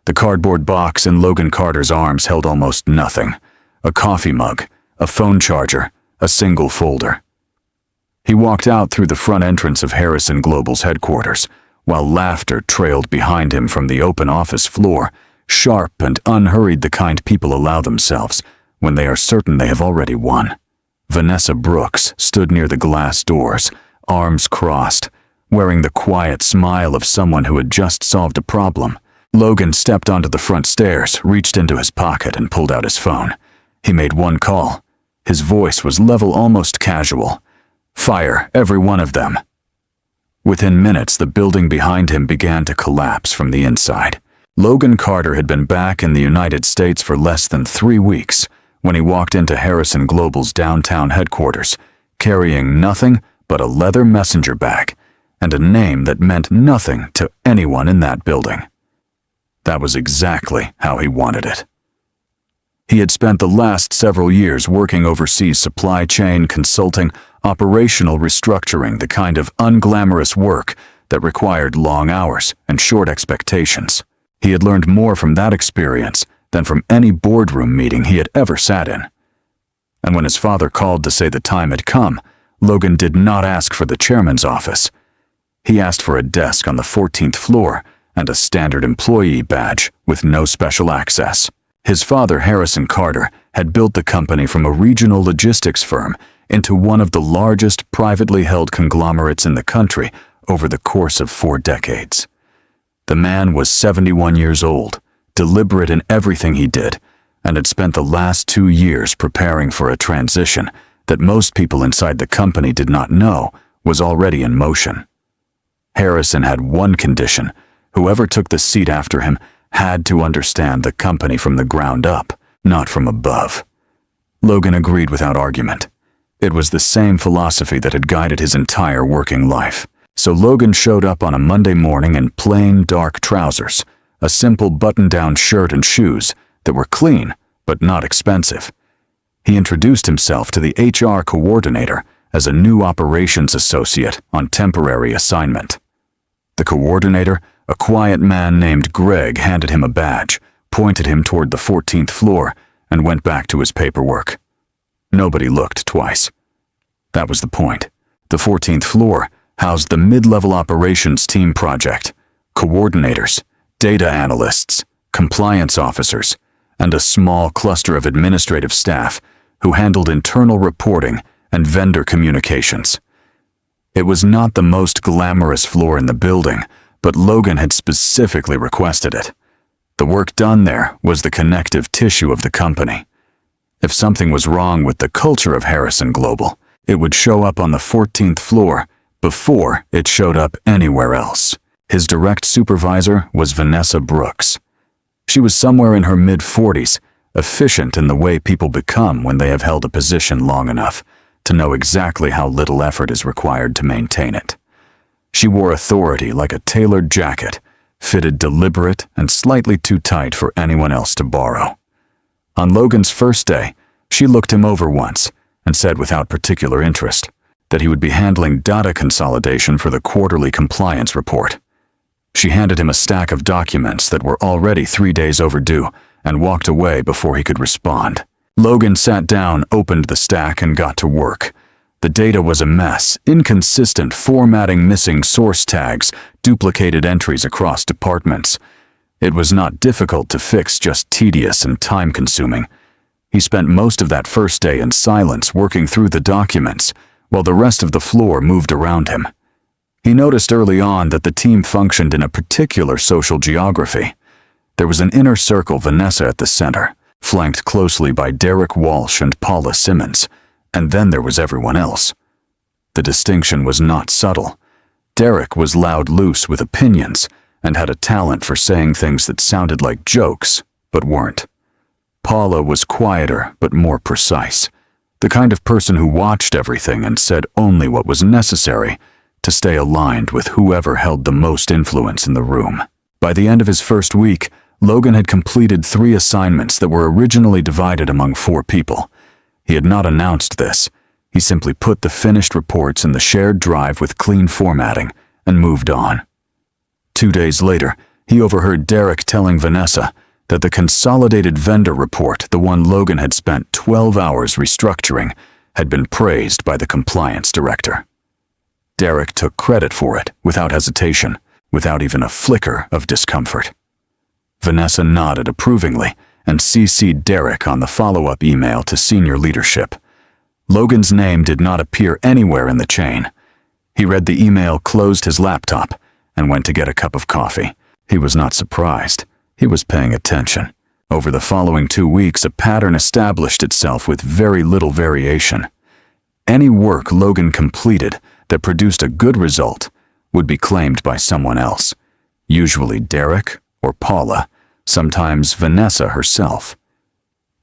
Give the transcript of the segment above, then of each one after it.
The cardboard box in Logan Carter's arms held almost nothing. A coffee mug, a phone charger, a single folder. He walked out through the front entrance of Harrison Global's headquarters, while laughter trailed behind him from the open office floor, sharp and unhurried, the kind people allow themselves when they are certain they have already won. Vanessa Brooks stood near the glass doors, arms crossed, wearing the quiet smile of someone who had just solved a problem. Logan stepped onto the front stairs, reached into his pocket, and pulled out his phone. He made one call. His voice was level, almost casual. "Fire every one of them." Within minutes, the building behind him began to collapse from the inside. Logan Carter had been back in the United States for less than 3 weeks when he walked into Harrison Global's downtown headquarters, carrying nothing but a leather messenger bag and a name that meant nothing to anyone in that building. That was exactly how he wanted it. He had spent the last several years working overseas, supply chain consulting, operational restructuring, the kind of unglamorous work that required long hours and short expectations. He had learned more from that experience than from any boardroom meeting he had ever sat in. And when his father called to say the time had come, Logan did not ask for the chairman's office. He asked for a desk on the 14th floor and a standard employee badge with no special access. His father, Harrison Carter, had built the company from a regional logistics firm into one of the largest privately held conglomerates in the country over the course of 4 decades. The man was 71 years old, deliberate in everything he did, and had spent the last 2 years preparing for a transition that most people inside the company did not know was already in motion. Harrison had one condition: whoever took the seat after him had to understand the company from the ground up, not from above. Logan agreed without argument. It was the same philosophy that had guided his entire working life. So Logan showed up on a Monday morning in plain dark trousers, a simple button-down shirt and shoes that were clean but not expensive. He introduced himself to the HR coordinator as a new operations associate on temporary assignment. The coordinator, a quiet man named Greg, handed him a badge, pointed him toward the 14th floor, and went back to his paperwork. Nobody looked twice. That was the point. The 14th floor housed the mid-level operations team project, coordinators, data analysts, compliance officers, and a small cluster of administrative staff who handled internal reporting and vendor communications. It was not the most glamorous floor in the building, but Logan had specifically requested it. The work done there was the connective tissue of the company. If something was wrong with the culture of Harrison Global, it would show up on the 14th floor before it showed up anywhere else. His direct supervisor was Vanessa Brooks. She was somewhere in her mid-40s, efficient in the way people become when they have held a position long enough to know exactly how little effort is required to maintain it. She wore authority like a tailored jacket, fitted deliberate and slightly too tight for anyone else to borrow. On Logan's first day, she looked him over once and said without particular interest that he would be handling data consolidation for the quarterly compliance report. She handed him a stack of documents that were already 3 days overdue and walked away before he could respond. Logan sat down, opened the stack, and got to work. The data was a mess, inconsistent formatting, missing source tags, duplicated entries across departments. It was not difficult to fix, just tedious and time-consuming. He spent most of that first day in silence working through the documents, while the rest of the floor moved around him. He noticed early on that the team functioned in a particular social geography. There was an inner circle, Vanessa at the center, flanked closely by Derek Walsh and Paula Simmons, and then there was everyone else. The distinction was not subtle. Derek was loud, loose with opinions, and had a talent for saying things that sounded like jokes, but weren't. Paula was quieter, but more precise, the kind of person who watched everything and said only what was necessary to stay aligned with whoever held the most influence in the room. By the end of his first week, Logan had completed 3 assignments that were originally divided among 4 people. He had not announced this. He simply put the finished reports in the shared drive with clean formatting and moved on. 2 days later, He overheard Derek telling Vanessa that the consolidated vendor report, the one Logan had spent 12 hours restructuring, had been praised by the compliance director. Derek took credit for it without hesitation, without even a flicker of discomfort. Vanessa nodded approvingly and CC'd Derek on the follow-up email to senior leadership. Logan's name did not appear anywhere in the chain. He read the email, closed his laptop, and went to get a cup of coffee. He was not surprised. He was paying attention. Over the following 2 weeks, a pattern established itself with very little variation. Any work Logan completed that produced a good result would be claimed by someone else, usually Derek or Paula, sometimes Vanessa herself.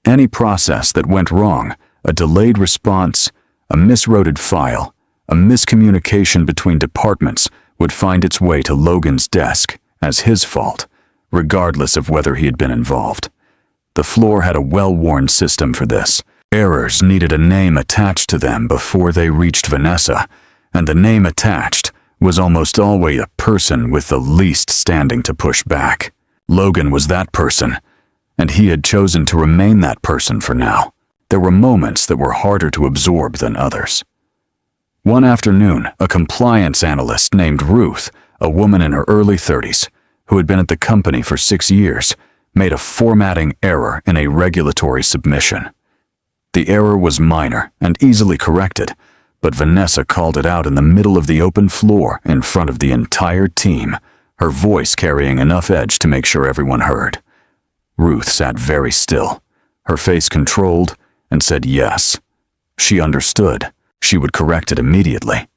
Any process that went wrong, a delayed response, a misrouted file, a miscommunication between departments would find its way to Logan's desk as his fault, regardless of whether he had been involved. The floor had a well-worn system for this. Errors needed a name attached to them before they reached Vanessa, and the name attached was almost always a person with the least standing to push back. Logan was that person, and he had chosen to remain that person for now. There were moments that were harder to absorb than others. One afternoon, a compliance analyst named Ruth, a woman in her early 30s, who had been at the company for 6 years, made a formatting error in a regulatory submission. The error was minor and easily corrected, but Vanessa called it out in the middle of the open floor in front of the entire team, her voice carrying enough edge to make sure everyone heard. Ruth sat very still, her face controlled, and said yes. She understood. She would correct it immediately.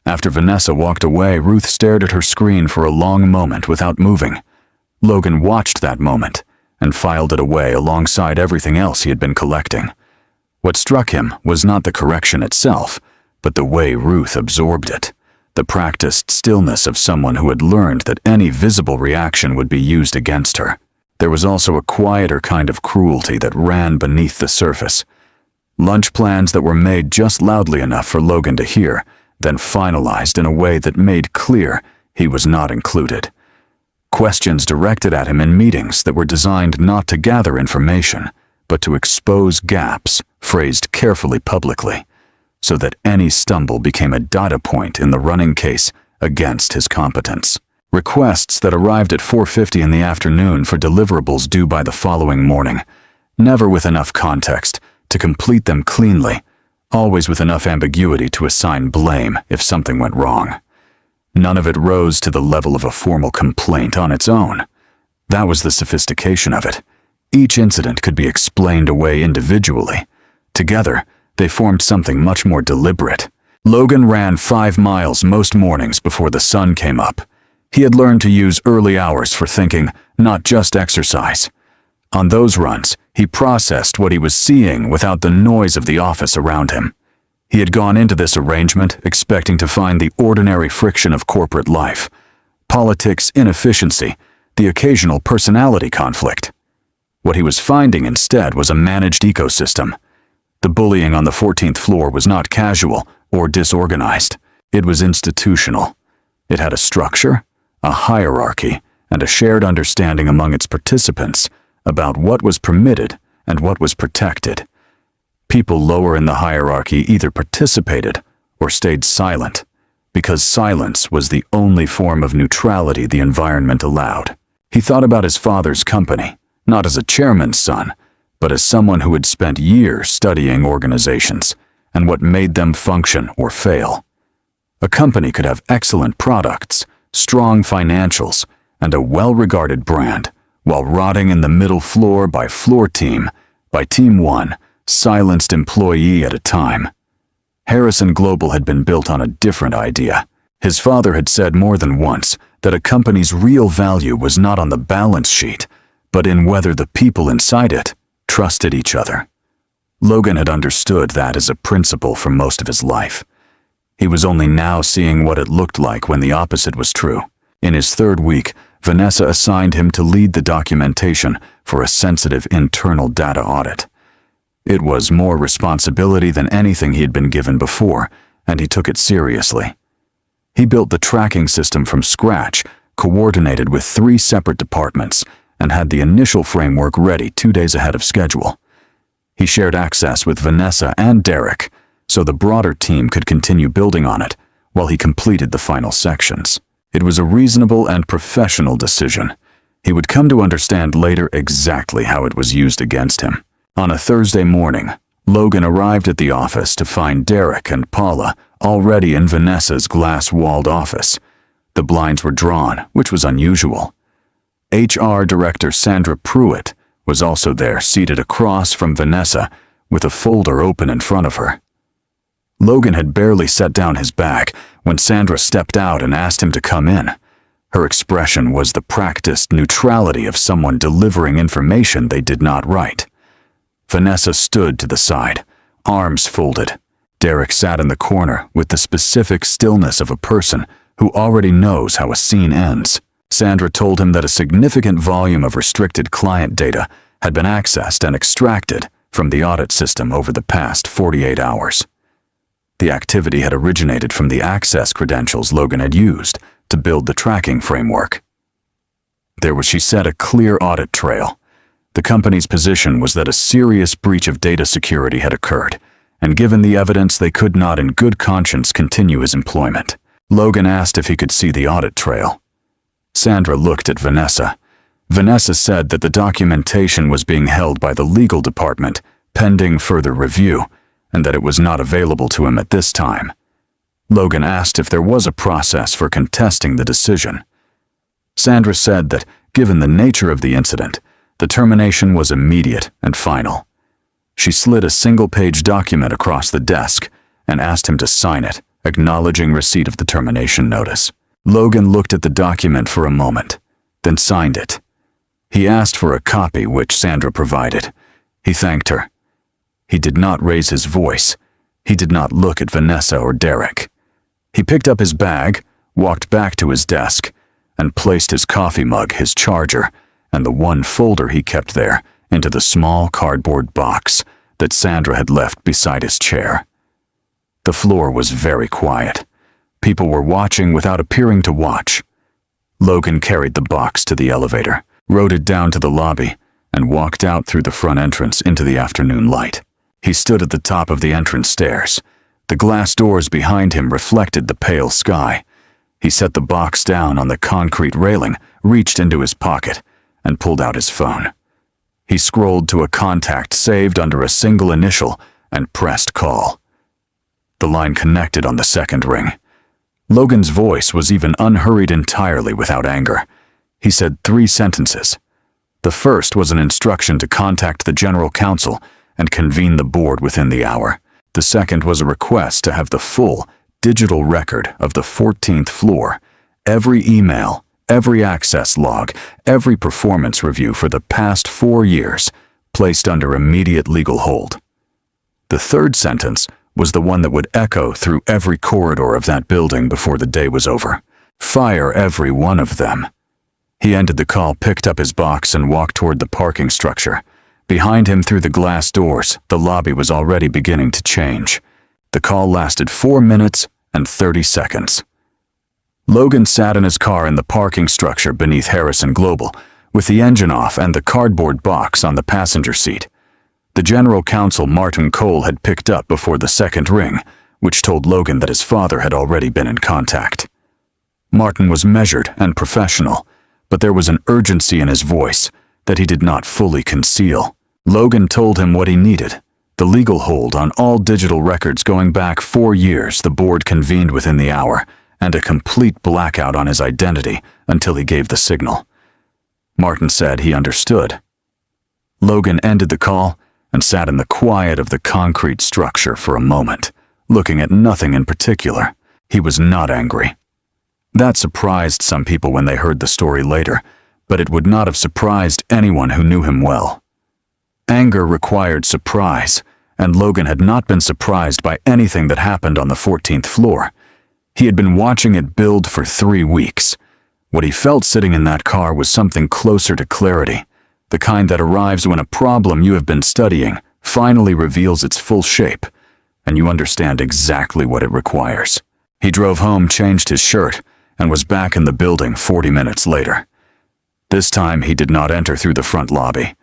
After Vanessa walked away, Ruth stared at her screen for a long moment without moving. Logan watched that moment and filed it away alongside everything else he had been collecting. What struck him was not the correction itself, but the way Ruth absorbed it, the practiced stillness of someone who had learned that any visible reaction would be used against her. There was also a quieter kind of cruelty that ran beneath the surface. Lunch plans that were made just loudly enough for Logan to hear, then finalized in a way that made clear he was not included. Questions directed at him in meetings that were designed not to gather information, but to expose gaps, phrased carefully publicly, so that any stumble became a data point in the running case against his competence. Requests that arrived at 4:50 in the afternoon for deliverables due by the following morning, never with enough context to complete them cleanly, always with enough ambiguity to assign blame if something went wrong. None of it rose to the level of a formal complaint on its own. That was the sophistication of it. Each incident could be explained away individually. Together, they formed something much more deliberate. Logan ran 5 miles most mornings before the sun came up. He had learned to use early hours for thinking, not just exercise. On those runs, he processed what he was seeing without the noise of the office around him. He had gone into this arrangement expecting to find the ordinary friction of corporate life, politics, inefficiency, the occasional personality conflict. What he was finding instead was a managed ecosystem. The bullying on the 14th floor was not casual or disorganized. It was institutional. It had a structure, a hierarchy, and a shared understanding among its participants about what was permitted and what was protected. People lower in the hierarchy either participated or stayed silent, because silence was the only form of neutrality the environment allowed. He thought about his father's company, not as a chairman's son, but as someone who had spent years studying organizations and what made them function or fail. A company could have excellent products, strong financials, and a well-regarded brand, while rotting in the middle floor by floor team, by team one, silenced employee at a time. Harrison Global had been built on a different idea. His father had said more than once that a company's real value was not on the balance sheet, but in whether the people inside it trusted each other. Logan had understood that as a principle for most of his life. He was only now seeing what it looked like when the opposite was true. In his 3rd week, Vanessa assigned him to lead the documentation for a sensitive internal data audit. It was more responsibility than anything he had been given before, and he took it seriously. He built the tracking system from scratch, coordinated with 3 separate departments, and had the initial framework ready 2 days ahead of schedule. He shared access with Vanessa and Derek, so the broader team could continue building on it while he completed the final sections. It was a reasonable and professional decision. He would come to understand later exactly how it was used against him. On a Thursday morning, Logan arrived at the office to find Derek and Paula already in Vanessa's glass-walled office. The blinds were drawn, which was unusual. HR Director Sandra Pruitt was also there, seated across from Vanessa, with a folder open in front of her. Logan had barely set down his bag when Sandra stepped out and asked him to come in. Her expression was the practiced neutrality of someone delivering information they did not write. Vanessa stood to the side, arms folded. Derek sat in the corner with the specific stillness of a person who already knows how a scene ends. Sandra told him that a significant volume of restricted client data had been accessed and extracted from the audit system over the past 48 hours. The activity had originated from the access credentials Logan had used to build the tracking framework. There was, she said, a clear audit trail. The company's position was that a serious breach of data security had occurred, and given the evidence, they could not in good conscience continue his employment. Logan asked if he could see the audit trail. Sandra looked at Vanessa. Vanessa said that the documentation was being held by the legal department, pending further review, and that it was not available to him at this time. Logan asked if there was a process for contesting the decision. Sandra said that, given the nature of the incident, the termination was immediate and final. She slid a single-page document across the desk and asked him to sign it, acknowledging receipt of the termination notice. Logan looked at the document for a moment, then signed it. He asked for a copy, which Sandra provided. He thanked her. He did not raise his voice. He did not look at Vanessa or Derek. He picked up his bag, walked back to his desk, and placed his coffee mug, his charger, and the one folder he kept there into the small cardboard box that Sandra had left beside his chair. The floor was very quiet. People were watching without appearing to watch. Logan carried the box to the elevator, rode it down to the lobby, and walked out through the front entrance into the afternoon light. He stood at the top of the entrance stairs. The glass doors behind him reflected the pale sky. He set the box down on the concrete railing, reached into his pocket, and pulled out his phone. He scrolled to a contact saved under a single initial and pressed call. The line connected on the second ring. Logan's voice was even unhurried, entirely without anger. He said 3 sentences. The first was an instruction to contact the general counsel and convene the board within the hour. The second was a request to have the full digital record of the 14th floor, every email, every access log, every performance review for the past 4 years, placed under immediate legal hold. The third sentence was the one that would echo through every corridor of that building before the day was over. Fire every one of them. He ended the call, picked up his box, and walked toward the parking structure. Behind him, through the glass doors, the lobby was already beginning to change. The call lasted 4 minutes and 30 seconds. Logan sat in his car in the parking structure beneath Harrison Global, with the engine off and the cardboard box on the passenger seat. The general counsel, Martin Cole, had picked up before the second ring, which told Logan that his father had already been in contact. Martin was measured and professional, but there was an urgency in his voice that he did not fully conceal. Logan told him what he needed: the legal hold on all digital records going back 4 years the board convened within the hour, and a complete blackout on his identity until he gave the signal. Martin said he understood. Logan ended the call and sat in the quiet of the concrete structure for a moment, looking at nothing in particular. He was not angry. That surprised some people when they heard the story later, but it would not have surprised anyone who knew him well. Anger required surprise, and Logan had not been surprised by anything that happened on the 14th floor. He had been watching it build for 3 weeks. What he felt sitting in that car was something closer to clarity, the kind that arrives when a problem you have been studying finally reveals its full shape, and you understand exactly what it requires. He drove home, changed his shirt, and was back in the building 40 minutes later. This time he did not enter through the front lobby.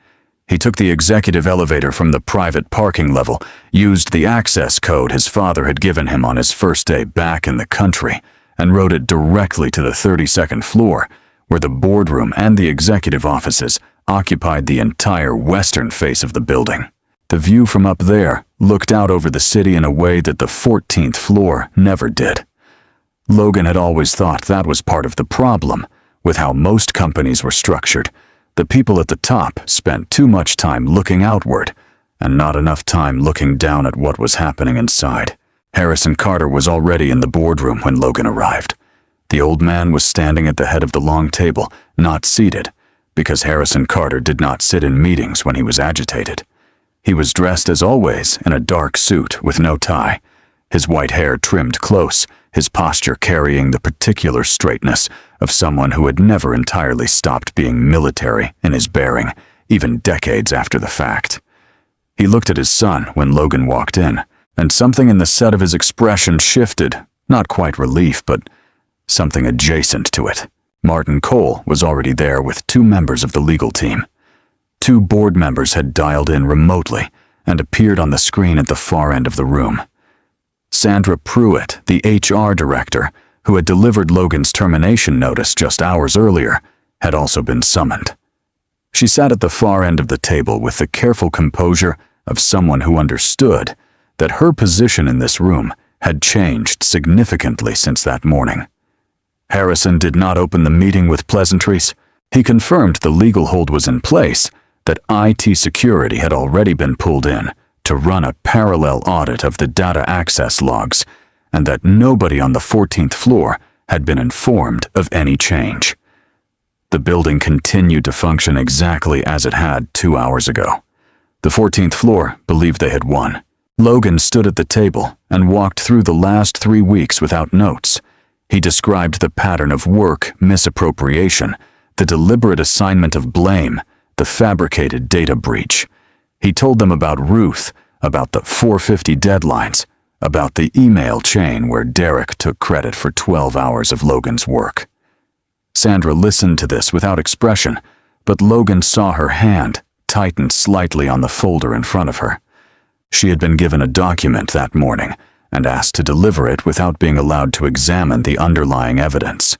He took the executive elevator from the private parking level, used the access code his father had given him on his first day back in the country, and rode it directly to the 32nd floor, where the boardroom and the executive offices occupied the entire western face of the building. The view from up there looked out over the city in a way that the 14th floor never did. Logan had always thought that was part of the problem with how most companies were structured. The people at the top spent too much time looking outward and not enough time looking down at what was happening inside. Harrison Carter was already in the boardroom when Logan arrived. The old man was standing at the head of the long table, not seated, because Harrison Carter did not sit in meetings when he was agitated. He was dressed as always in a dark suit with no tie, his white hair trimmed close, his posture carrying the particular straightness of someone who had never entirely stopped being military in his bearing, even decades after the fact. He looked at his son when Logan walked in, and something in the set of his expression shifted, not quite relief, but something adjacent to it. Martin Cole was already there with 2 members of the legal team. 2 board members had dialed in remotely and appeared on the screen at the far end of the room. Sandra Pruitt, the HR director, who had delivered Logan's termination notice just hours earlier, had also been summoned. She sat at the far end of the table with the careful composure of someone who understood that her position in this room had changed significantly since that morning. Harrison did not open the meeting with pleasantries. He confirmed the legal hold was in place, that IT security had already been pulled in to run a parallel audit of the data access logs, and that nobody on the 14th floor had been informed of any change. The building continued to function exactly as it had 2 hours ago. The 14th floor believed they had won. Logan stood at the table and walked through the last 3 weeks without notes. He described the pattern of work misappropriation, the deliberate assignment of blame, the fabricated data breach. He told them about Ruth, about the 450 deadlines, about the email chain where Derek took credit for 12 hours of Logan's work. Sandra listened to this without expression, but Logan saw her hand tighten slightly on the folder in front of her. She had been given a document that morning and asked to deliver it without being allowed to examine the underlying evidence.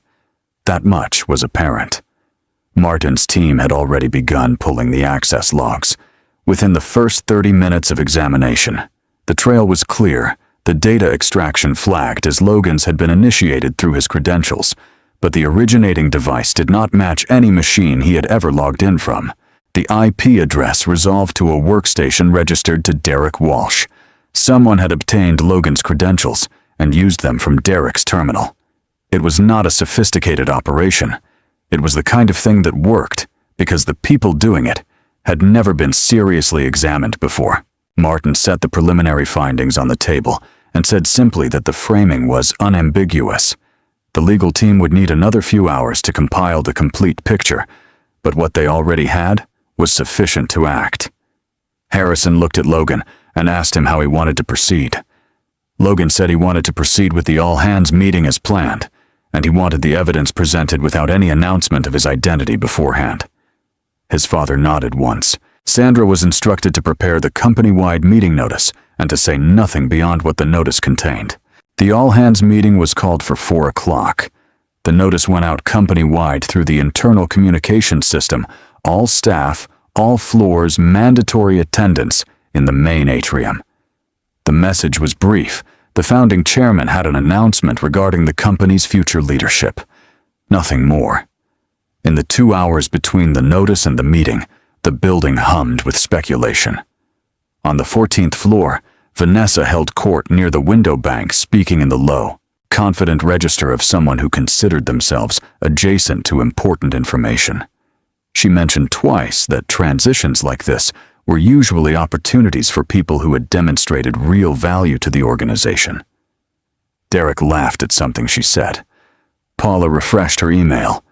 That much was apparent. Martin's team had already begun pulling the access logs. Within the first 30 minutes of examination, the trail was clear. The data extraction flagged as Logan's had been initiated through his credentials, but the originating device did not match any machine he had ever logged in from. The IP address resolved to a workstation registered to Derek Walsh. Someone had obtained Logan's credentials and used them from Derek's terminal. It was not a sophisticated operation. It was the kind of thing that worked because the people doing it had never been seriously examined before. Martin set the preliminary findings on the table and said simply that the framing was unambiguous. The legal team would need another few hours to compile the complete picture, but what they already had was sufficient to act. Harrison looked at Logan and asked him how he wanted to proceed. Logan said he wanted to proceed with the all-hands meeting as planned, and he wanted the evidence presented without any announcement of his identity beforehand. His father nodded once. Sandra was instructed to prepare the company-wide meeting notice and to say nothing beyond what the notice contained. The all-hands meeting was called for 4 o'clock. The notice went out company-wide through the internal communication system, all staff, all floors, mandatory attendance in the main atrium. The message was brief. The founding chairman had an announcement regarding the company's future leadership. Nothing more. In the 2 hours between the notice and the meeting, the building hummed with speculation. On the 14th floor, Vanessa held court near the window bank, speaking in the low, confident register of someone who considered themselves adjacent to important information. She mentioned twice that transitions like this were usually opportunities for people who had demonstrated real value to the organization. Derek laughed at something she said. Paula refreshed her email.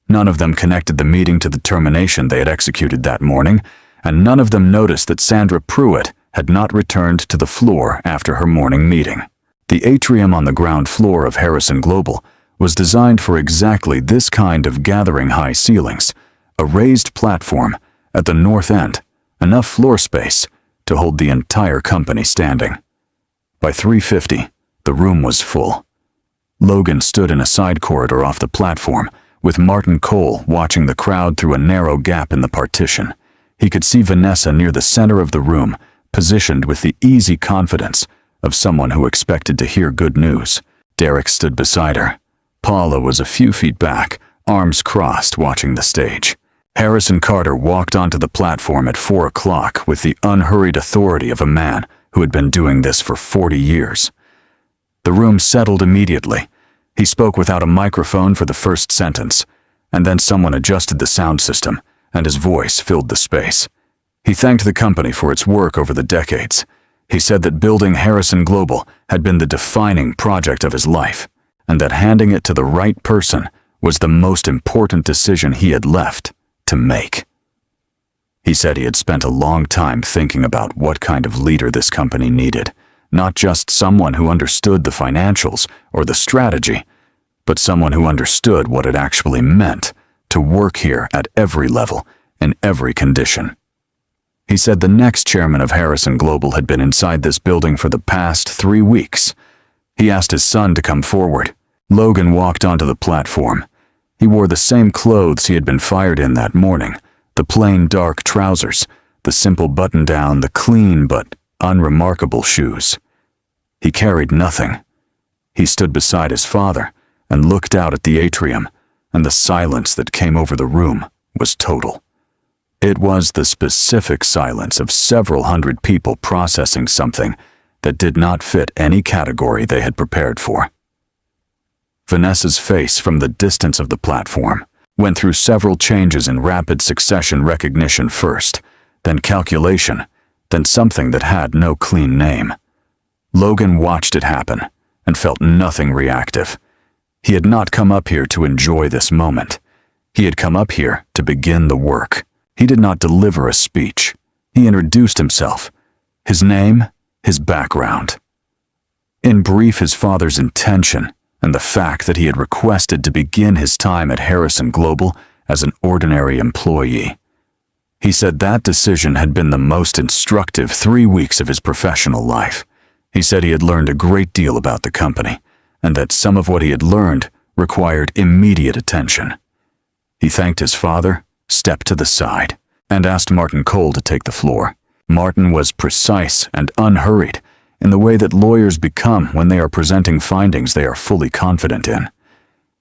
None of them connected the meeting to the termination they had executed that morning, and none of them noticed that Sandra Pruitt had not returned to the floor after her morning meeting. The atrium on the ground floor of Harrison Global was designed for exactly this kind of gathering high ceilings, a raised platform at the north end, enough floor space to hold the entire company standing. By 3:50, the room was full. Logan stood in a side corridor off the platform, with Martin Cole watching the crowd through a narrow gap in the partition. He could see Vanessa near the center of the room, positioned with the easy confidence of someone who expected to hear good news. Derek stood beside her. Paula was a few feet back, arms crossed, watching the stage. Harrison Carter walked onto the platform at 4 o'clock with the unhurried authority of a man who had been doing this for 40 years. The room settled immediately. He spoke without a microphone for the first sentence, and then someone adjusted the sound system, and his voice filled the space. He thanked the company for its work over the decades. He said that building Harrison Global had been the defining project of his life, and that handing it to the right person was the most important decision he had left to make. He said he had spent a long time thinking about what kind of leader this company needed, not just someone who understood the financials or the strategy, but someone who understood what it actually meant to work here at every level, in every condition. He said the next chairman of Harrison Global had been inside this building for the past 3 weeks. He asked his son to come forward. Logan walked onto the platform. He wore the same clothes he had been fired in that morning, the plain dark trousers, the simple button-down, the clean but unremarkable shoes. He carried nothing. He stood beside his father and looked out at the atrium, and the silence that came over the room was total. It was the specific silence of several hundred people processing something that did not fit any category they had prepared for. Vanessa's face from the distance of the platform went through several changes in rapid succession: recognition first, then calculation, then something that had no clean name. Logan watched it happen and felt nothing reactive. He had not come up here to enjoy this moment. He had come up here to begin the work. He did not deliver a speech. He introduced himself, his name, his background. In brief, his father's intention and the fact that he had requested to begin his time at Harrison Global as an ordinary employee. He said that decision had been the most instructive 3 weeks of his professional life. He said he had learned a great deal about the company, and that some of what he had learned required immediate attention. He thanked his father, stepped to the side, and asked Martin Cole to take the floor. Martin was precise and unhurried in the way that lawyers become when they are presenting findings they are fully confident in.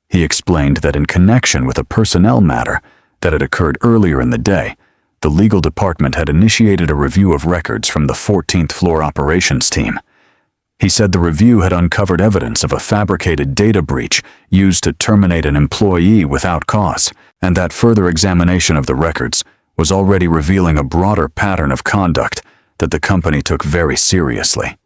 He explained that in connection with a personnel matter that had occurred earlier in the day, the legal department had initiated a review of records from the 14th floor operations team. He said the review had uncovered evidence of a fabricated data breach used to terminate an employee without cause, and that further examination of the records was already revealing a broader pattern of conduct that the company took very seriously.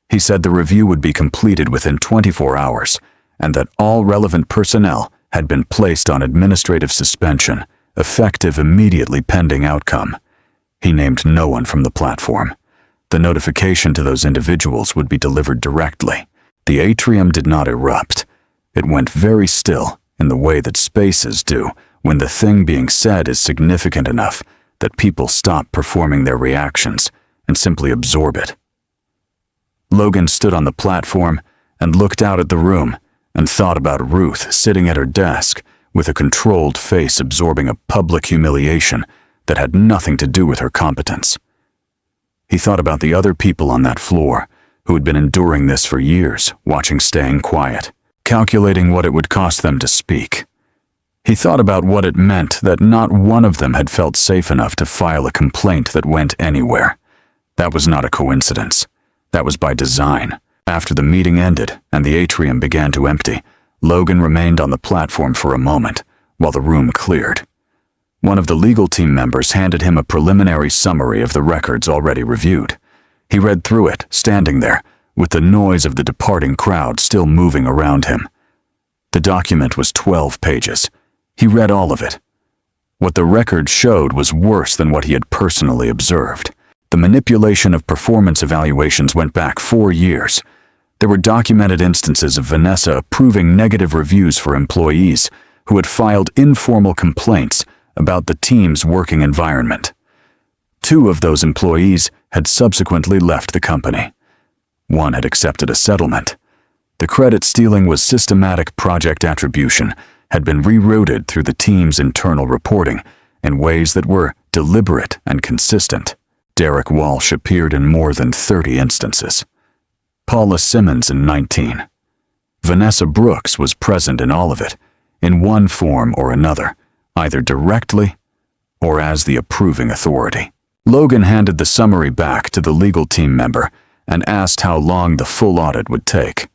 He said the review would be completed within 24 hours, and that all relevant personnel had been placed on administrative suspension, effective immediately pending outcome. He named no one from the platform. The notification to those individuals would be delivered directly. The atrium did not erupt. It went very still in the way that spaces do when the thing being said is significant enough that people stop performing their reactions and simply absorb it. Logan stood on the platform and looked out at the room and thought about Ruth sitting at her desk with a controlled face absorbing a public humiliation that had nothing to do with her competence. He thought about the other people on that floor who had been enduring this for years, watching staying quiet, calculating what it would cost them to speak. He thought about what it meant that not one of them had felt safe enough to file a complaint that went anywhere. That was not a coincidence. That was by design. After the meeting ended and the atrium began to empty, Logan remained on the platform for a moment while the room cleared. One of the legal team members handed him a preliminary summary of the records already reviewed. He read through it, standing there, with the noise of the departing crowd still moving around him. The document was 12 pages. He read all of it. What the record showed was worse than what he had personally observed. The manipulation of performance evaluations went back 4 years. There were documented instances of Vanessa approving negative reviews for employees who had filed informal complaints about the team's working environment. 2 of those employees had subsequently left the company. 1 had accepted a settlement. The credit stealing was systematic project attribution, had been rerouted through the team's internal reporting in ways that were deliberate and consistent. Derek Walsh appeared in more than 30 instances. Paula Simmons in 19. Vanessa Brooks was present in all of it, in one form or another, either directly or as the approving authority. Logan handed the summary back to the legal team member and asked how long the full audit would take.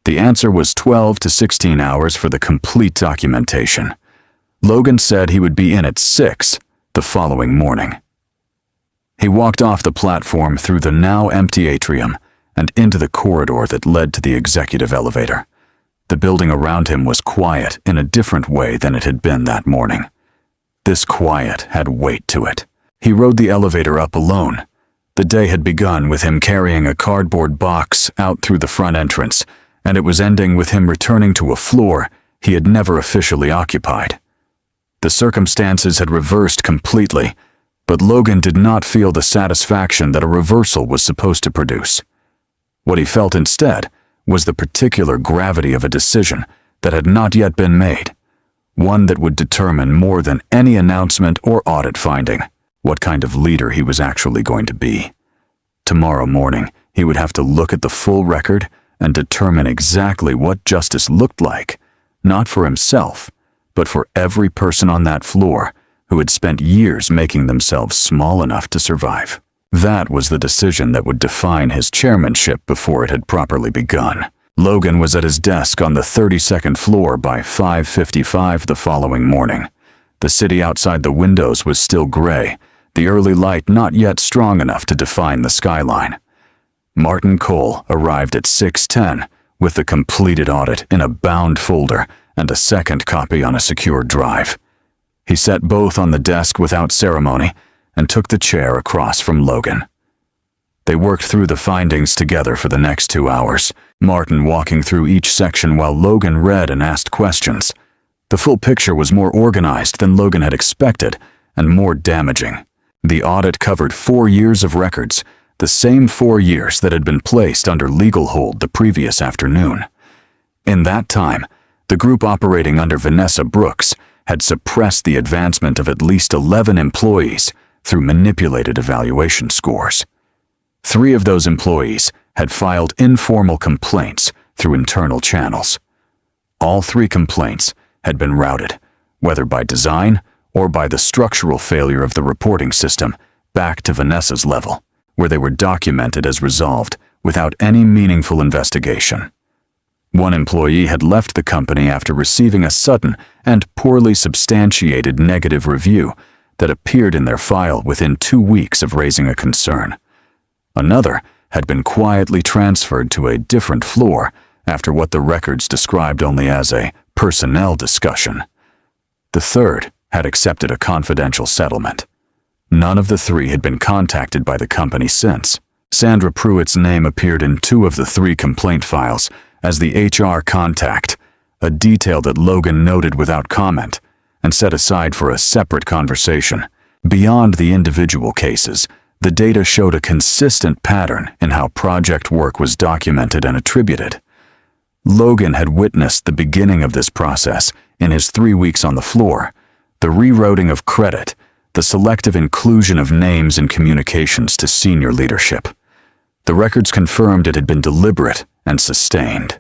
The answer was 12 to 16 hours for the complete documentation. Logan said he would be in at 6 the following morning. He walked off the platform through the now empty atrium and into the corridor that led to the executive elevator. The building around him was quiet in a different way than it had been that morning. This quiet had weight to it. He rode the elevator up alone. The day had begun with him carrying a cardboard box out through the front entrance, and it was ending with him returning to a floor he had never officially occupied. The circumstances had reversed completely, but Logan did not feel the satisfaction that a reversal was supposed to produce. What he felt instead was the particular gravity of a decision that had not yet been made, one that would determine more than any announcement or audit finding what kind of leader he was actually going to be. Tomorrow morning, he would have to look at the full record and determine exactly what justice looked like, not for himself, but for every person on that floor who had spent years making themselves small enough to survive. That was the decision that would define his chairmanship before it had properly begun. Logan was at his desk on the 32nd floor by 5:55 the following morning. The city outside the windows was still gray, the early light not yet strong enough to define the skyline. Martin Cole arrived at 6:10 with the completed audit in a bound folder and a second copy on a secure drive. He set both on the desk without ceremony and took the chair across from Logan. They worked through the findings together for the next 2 hours, Martin walking through each section while Logan read and asked questions. The full picture was more organized than Logan had expected and more damaging. The audit covered 4 years of records, the same 4 years that had been placed under legal hold the previous afternoon. In that time, the group operating under Vanessa Brooks had suppressed the advancement of at least 11 employees through manipulated evaluation scores. 3 of those employees had filed informal complaints through internal channels. All 3 complaints had been routed, whether by design or by the structural failure of the reporting system, back to Vanessa's level, where they were documented as resolved without any meaningful investigation. One employee had left the company after receiving a sudden and poorly substantiated negative review that appeared in their file within 2 weeks of raising a concern. Another had been quietly transferred to a different floor after what the records described only as a personnel discussion. The third had accepted a confidential settlement. None of the 3 had been contacted by the company since. Sandra Pruitt's name appeared in 2 of the 3 complaint files as the HR contact, a detail that Logan noted without comment and set aside for a separate conversation. Beyond the individual cases, the data showed a consistent pattern in how project work was documented and attributed. Logan had witnessed the beginning of this process in his 3 weeks on the floor, the rerouting of credit, the selective inclusion of names in communications to senior leadership. The records confirmed it had been deliberate and sustained.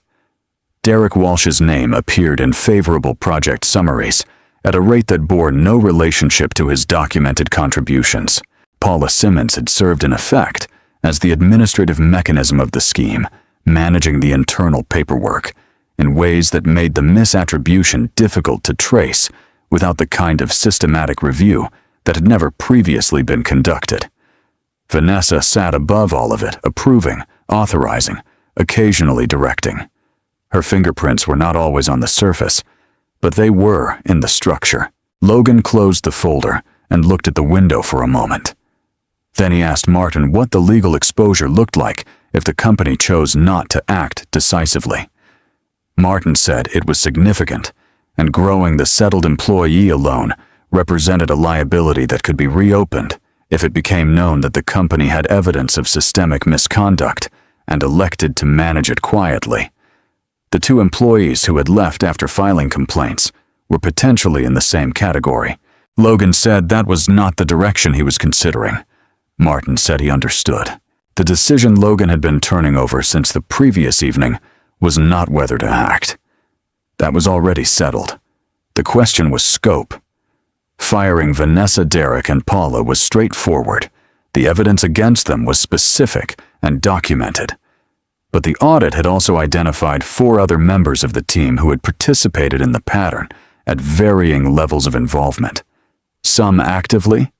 Derek Walsh's name appeared in favorable project summaries at a rate that bore no relationship to his documented contributions. Paula Simmons had served in effect as the administrative mechanism of the scheme, managing the internal paperwork in ways that made the misattribution difficult to trace without the kind of systematic review that had never previously been conducted. Vanessa sat above all of it, approving, authorizing, occasionally directing. Her fingerprints were not always on the surface, but they were in the structure. Logan closed the folder and looked at the window for a moment. Then he asked Martin what the legal exposure looked like if the company chose not to act decisively. Martin said it was significant, and growing the settled employee alone represented a liability that could be reopened if it became known that the company had evidence of systemic misconduct and elected to manage it quietly. The two employees who had left after filing complaints were potentially in the same category. Logan said that was not the direction he was considering. Martin said he understood. The decision Logan had been turning over since the previous evening was not whether to act. That was already settled. The question was scope. Firing Vanessa, Derek, and Paula was straightforward. The evidence against them was specific and documented. But the audit had also identified 4 other members of the team who had participated in the pattern at varying levels of involvement. Some actively,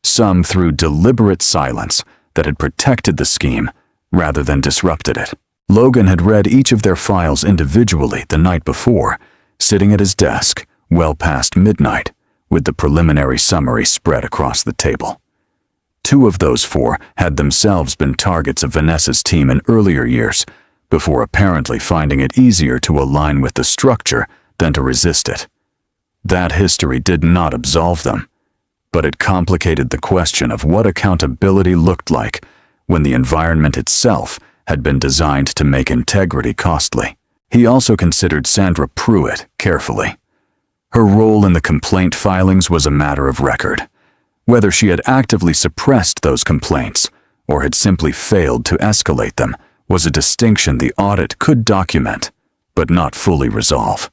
some through deliberate silence that had protected the scheme rather than disrupted it. Logan had read each of their files individually the night before, sitting at his desk well past midnight, with the preliminary summary spread across the table. 2 of those 4 had themselves been targets of Vanessa's team in earlier years, before apparently finding it easier to align with the structure than to resist it. That history did not absolve them, but it complicated the question of what accountability looked like when the environment itself had been designed to make integrity costly. He also considered Sandra Pruitt carefully. Her role in the complaint filings was a matter of record. Whether she had actively suppressed those complaints or had simply failed to escalate them was a distinction the audit could document, but not fully resolve.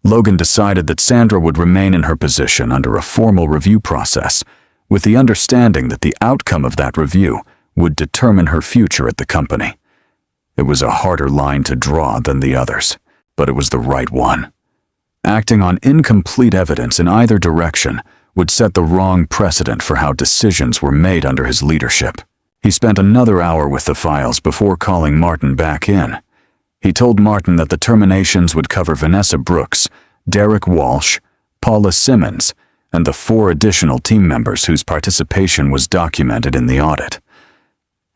Logan decided that Sandra would remain in her position under a formal review process, with the understanding that the outcome of that review would determine her future at the company. It was a harder line to draw than the others, but it was the right one. Acting on incomplete evidence in either direction would set the wrong precedent for how decisions were made under his leadership. He spent another hour with the files before calling Martin back in. He told Martin that the terminations would cover Vanessa Brooks, Derek Walsh, Paula Simmons, and the 4 additional team members whose participation was documented in the audit.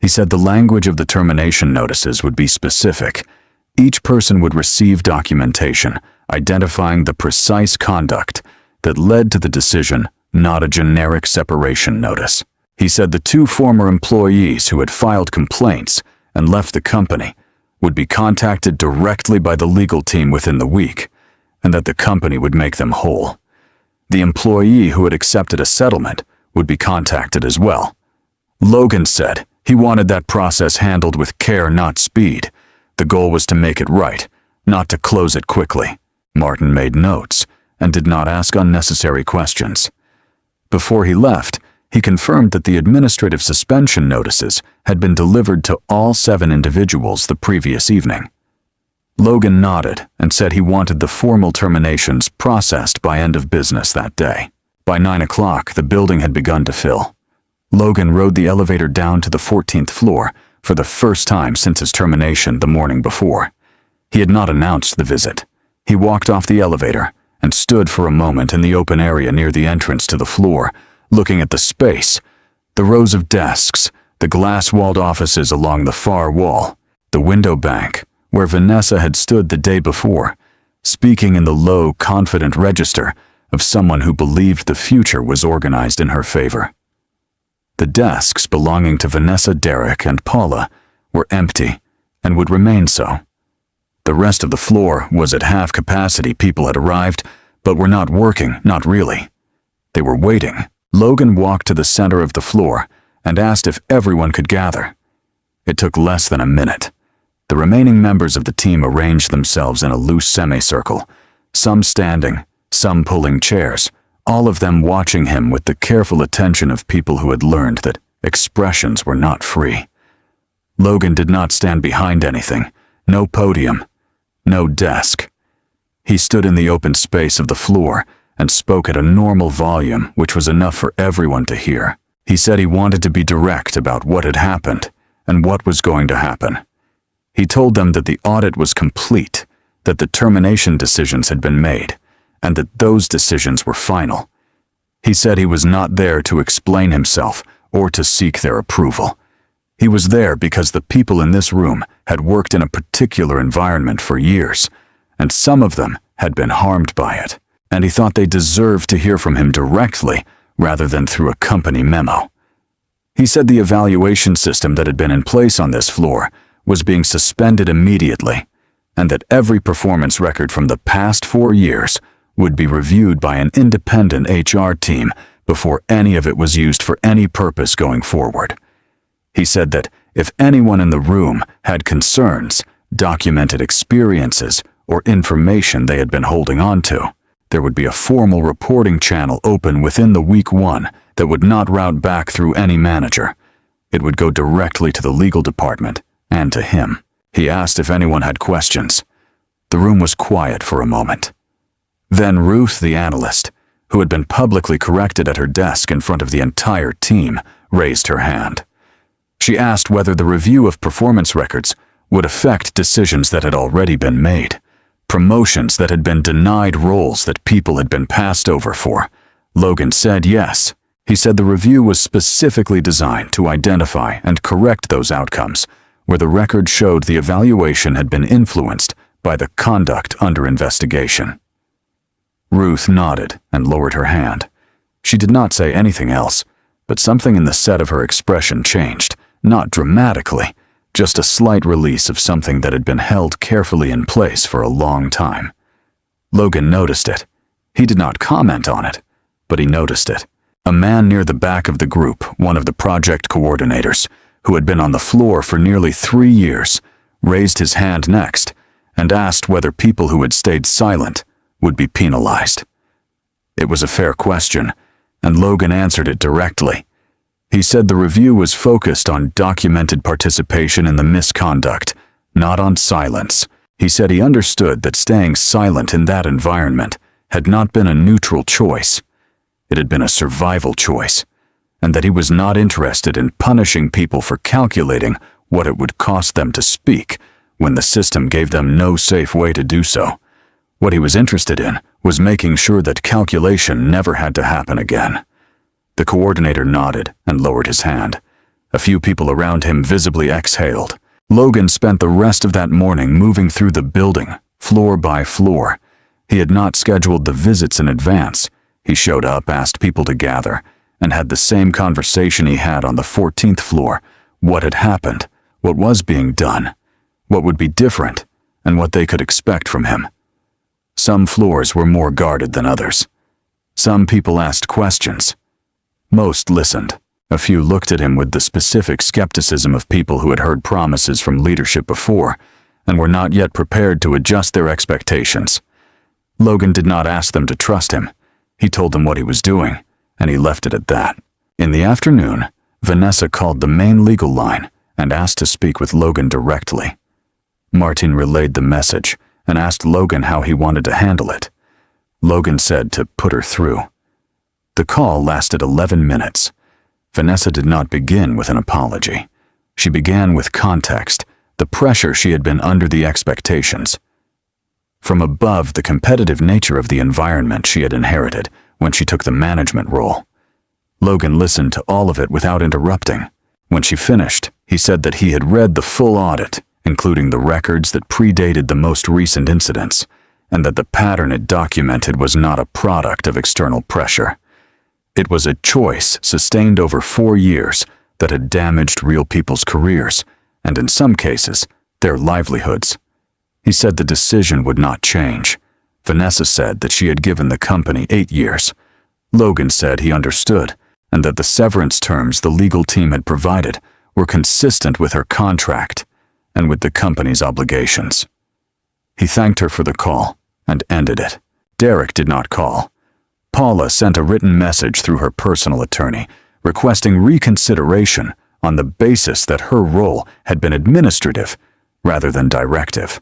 He said the language of the termination notices would be specific. Each person would receive documentation identifying the precise conduct that led to the decision, not a generic separation notice. He said the 2 former employees who had filed complaints and left the company would be contacted directly by the legal team within the week, and that the company would make them whole. The employee who had accepted a settlement would be contacted as well. Logan said he wanted that process handled with care, not speed. The goal was to make it right, not to close it quickly. Martin made notes and did not ask unnecessary questions. Before he left, he confirmed that the administrative suspension notices had been delivered to all 7 individuals the previous evening. Logan nodded and said he wanted the formal terminations processed by end of business that day. By 9 o'clock, the building had begun to fill. Logan rode the elevator down to the 14th floor for the first time since his termination the morning before. He had not announced the visit. He walked off the elevator and stood for a moment in the open area near the entrance to the floor, looking at the space, the rows of desks, the glass-walled offices along the far wall, the window bank, where Vanessa had stood the day before, speaking in the low, confident register of someone who believed the future was organized in her favor. The desks belonging to Vanessa, Derek, and Paula were empty and would remain so. The rest of the floor was at half capacity. People had arrived, but were not working, not really. They were waiting. Logan walked to the center of the floor and asked if everyone could gather. It took less than a minute. The remaining members of the team arranged themselves in a loose semicircle, some standing, some pulling chairs, all of them watching him with the careful attention of people who had learned that expressions were not free. Logan did not stand behind anything, no podium, no desk. He stood in the open space of the floor and spoke at a normal volume, which was enough for everyone to hear. He said he wanted to be direct about what had happened and what was going to happen. He told them that the audit was complete, that the termination decisions had been made, and that those decisions were final. He said he was not there to explain himself or to seek their approval. He was there because the people in this room had worked in a particular environment for years, and some of them had been harmed by it, and he thought they deserved to hear from him directly rather than through a company memo. He said the evaluation system that had been in place on this floor was being suspended immediately, and that every performance record from the past 4 years would be reviewed by an independent HR team before any of it was used for any purpose going forward. He said that if anyone in the room had concerns, documented experiences, or information they had been holding on to, there would be a formal reporting channel open within the week 1 that would not route back through any manager. It would go directly to the legal department and to him. He asked if anyone had questions. The room was quiet for a moment. Then Ruth, the analyst, who had been publicly corrected at her desk in front of the entire team, raised her hand. She asked whether the review of performance records would affect decisions that had already been made, promotions that had been denied, roles that people had been passed over for. Logan said yes. He said the review was specifically designed to identify and correct those outcomes where the record showed the evaluation had been influenced by the conduct under investigation. Ruth nodded and lowered her hand. She did not say anything else, but something in the set of her expression changed, not dramatically, just a slight release of something that had been held carefully in place for a long time. Logan noticed it. He did not comment on it, but he noticed it. A man near the back of the group, one of the project coordinators, who had been on the floor for nearly 3 years, raised his hand next and asked whether people who had stayed silent would be penalized. It was a fair question, and Logan answered it directly. He said the review was focused on documented participation in the misconduct, not on silence. He said he understood that staying silent in that environment had not been a neutral choice. It had been a survival choice, and that he was not interested in punishing people for calculating what it would cost them to speak when the system gave them no safe way to do so. What he was interested in was making sure that calculation never had to happen again. The coordinator nodded and lowered his hand. A few people around him visibly exhaled. Logan spent the rest of that morning moving through the building, floor by floor. He had not scheduled the visits in advance. He showed up, asked people to gather, and had the same conversation he had on the 14th floor. What had happened, what was being done, what would be different, and what they could expect from him. Some floors were more guarded than others. Some people asked questions. Most listened. A few looked at him with the specific skepticism of people who had heard promises from leadership before and were not yet prepared to adjust their expectations. Logan did not ask them to trust him. He told them what he was doing, and he left it at that. In the afternoon, Vanessa called the main legal line and asked to speak with Logan directly. Martin relayed the message and asked Logan how he wanted to handle it. Logan said to put her through. The call lasted 11 minutes. Vanessa did not begin with an apology. She began with context, the pressure she had been under, the expectations. From above, the competitive nature of the environment she had inherited when she took the management role. Logan listened to all of it without interrupting. When she finished, he said that he had read the full audit, including the records that predated the most recent incidents, and that the pattern it documented was not a product of external pressure. It was a choice sustained over 4 years that had damaged real people's careers, and in some cases, their livelihoods. He said the decision would not change. Vanessa said that she had given the company 8 years. Logan said he understood, and that the severance terms the legal team had provided were consistent with her contract and with the company's obligations. He thanked her for the call and ended it. Derek did not call. Paula sent a written message through her personal attorney requesting reconsideration on the basis that her role had been administrative rather than directive.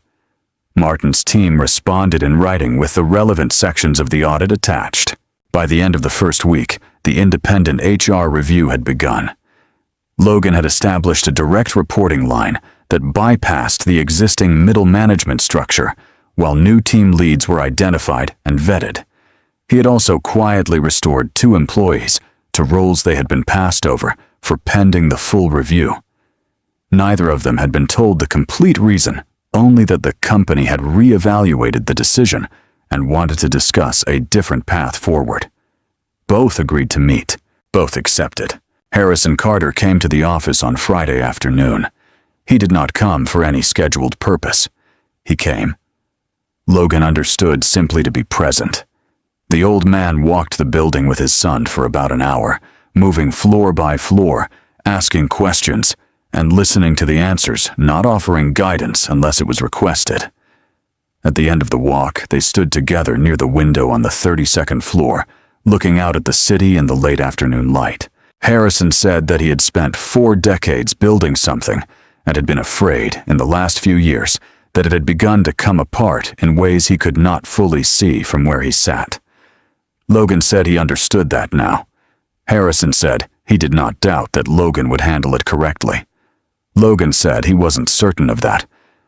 Martin's team responded in writing with the relevant sections of the audit attached. By the end of the first week, the independent HR review had begun. Logan had established a direct reporting line that bypassed the existing middle management structure, while new team leads were identified and vetted. He had also quietly restored 2 employees to roles they had been passed over for pending the full review. Neither of them had been told the complete reason, only that the company had re-evaluated the decision and wanted to discuss a different path forward. Both agreed to meet. Both accepted. Harrison Carter came to the office on Friday afternoon. He did not come for any scheduled purpose. He came. Logan understood simply to be present. The old man walked the building with his son for about an hour, moving floor by floor, asking questions, and listening to the answers, not offering guidance unless it was requested. At the end of the walk, they stood together near the window on the 32nd floor, looking out at the city in the late afternoon light. Harrison said that he had spent 4 decades building something and had been afraid, in the last few years, that it had begun to come apart in ways he could not fully see from where he sat. Logan said he understood that now. Harrison said he did not doubt that Logan would handle it correctly. Logan said he wasn't certain of that,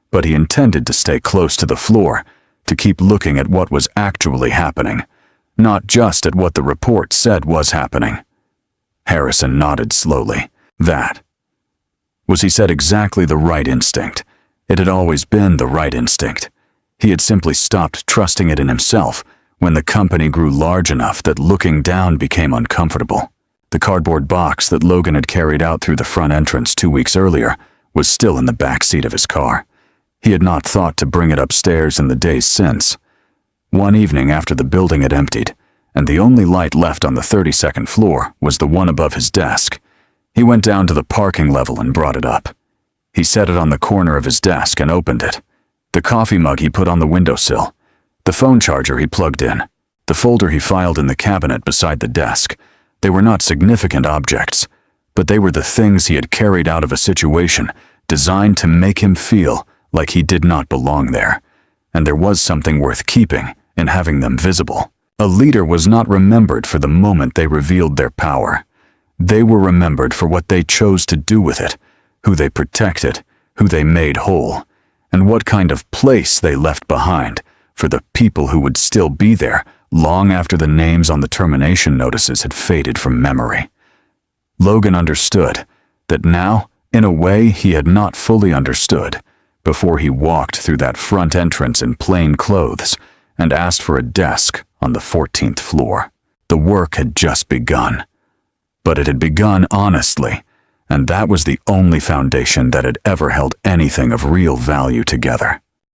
but he intended to stay close to the floor, to keep looking at what was actually happening, not just at what the report said was happening. Harrison nodded slowly. That was, he said, exactly the right instinct. It had always been the right instinct. He had simply stopped trusting it in himself when the company grew large enough that looking down became uncomfortable. The cardboard box that Logan had carried out through the front entrance 2 weeks earlier was still in the back seat of his car. He had not thought to bring it upstairs in the days since. One evening after the building had emptied, and the only light left on the 32nd floor was the one above his desk, he went down to the parking level and brought it up. He set it on the corner of his desk and opened it. The coffee mug he put on the windowsill, the phone charger he plugged in, the folder he filed in the cabinet beside the desk. They were not significant objects, but they were the things he had carried out of a situation designed to make him feel like he did not belong there, and there was something worth keeping in having them visible. A leader was not remembered for the moment they revealed their power. They were remembered for what they chose to do with it, who they protected, who they made whole, and what kind of place they left behind for the people who would still be there long after the names on the termination notices had faded from memory. Logan understood that now, in a way he had not fully understood, before he walked through that front entrance in plain clothes and asked for a desk on the 14th floor. The work had just begun. But it had begun honestly, and that was the only foundation that had ever held anything of real value together.